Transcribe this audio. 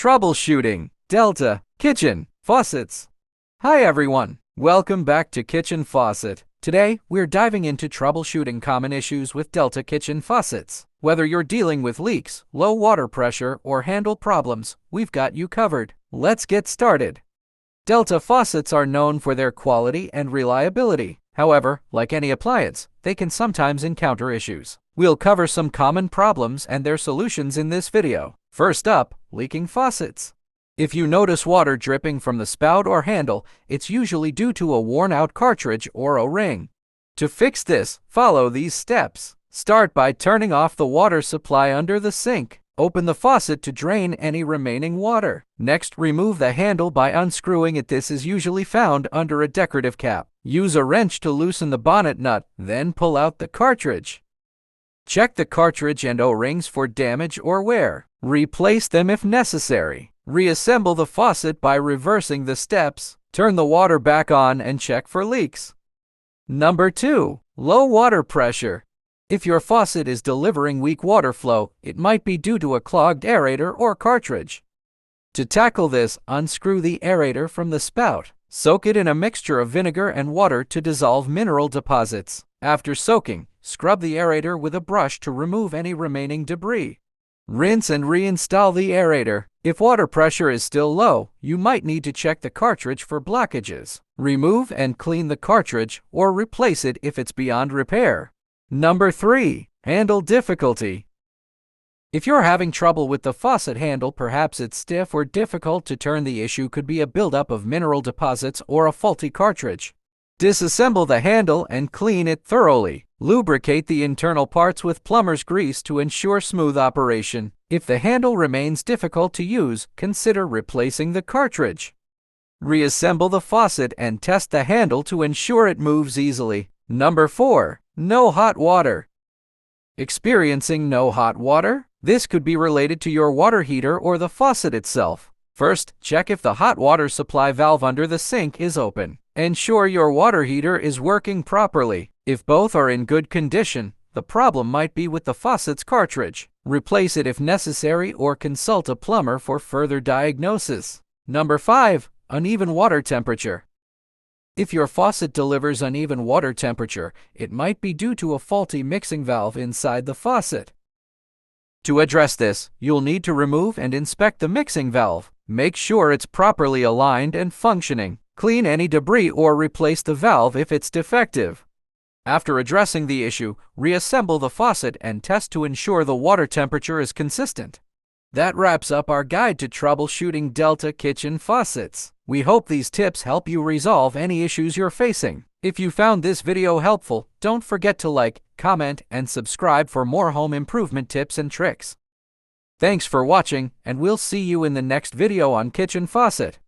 Troubleshooting Delta Kitchen Faucets. Hi everyone, welcome back to Kitchen Faucet. Today, we're diving into troubleshooting common issues with Delta kitchen faucets. Whether you're dealing with leaks, low water pressure, or handle problems, we've got you covered. Let's get started. Delta faucets are known for their quality and reliability. However, like any appliance, they can sometimes encounter issues. We'll cover some common problems and their solutions in this video. First up, leaking faucets. If you notice water dripping from the spout or handle, it's usually due to a worn-out cartridge or a ring. To fix this, follow these steps. Start by turning off the water supply under the sink. Open the faucet to drain any remaining water. Next, remove the handle by unscrewing it. This is usually found under a decorative cap. Use a wrench to loosen the bonnet nut, then pull out the cartridge. Check the cartridge and O-rings for damage or wear. Replace them if necessary. Reassemble the faucet by reversing the steps. Turn the water back on and check for leaks. Number 2. Low water pressure. If your faucet is delivering weak water flow, it might be due to a clogged aerator or cartridge. To tackle this, unscrew the aerator from the spout. Soak it in a mixture of vinegar and water to dissolve mineral deposits. After soaking, scrub the aerator with a brush to remove any remaining debris. Rinse and reinstall the aerator. If water pressure is still low, you might need to check the cartridge for blockages. Remove and clean the cartridge or replace it if it's beyond repair. Number 3. Handle difficulty. If you're having trouble with the faucet handle, perhaps it's stiff or difficult to turn, the issue could be a buildup of mineral deposits or a faulty cartridge. Disassemble the handle and clean it thoroughly. Lubricate the internal parts with plumber's grease to ensure smooth operation. If the handle remains difficult to use, consider replacing the cartridge. Reassemble the faucet and test the handle to ensure it moves easily. Number 4. No hot water. Experiencing no hot water? This could be related to your water heater or the faucet itself. First, check if the hot water supply valve under the sink is open. Ensure your water heater is working properly. If both are in good condition, the problem might be with the faucet's cartridge. Replace it if necessary or consult a plumber for further diagnosis. Number 5. Uneven water temperature. If your faucet delivers uneven water temperature, it might be due to a faulty mixing valve inside the faucet. To address this, you'll need to remove and inspect the mixing valve. Make sure it's properly aligned and functioning. Clean any debris or replace the valve if it's defective. After addressing the issue, reassemble the faucet and test to ensure the water temperature is consistent. That wraps up our guide to troubleshooting Delta kitchen faucets. We hope these tips help you resolve any issues you're facing. If you found this video helpful, don't forget to like, comment, and subscribe for more home improvement tips and tricks. Thanks for watching, and we'll see you in the next video on Kitchen Faucet.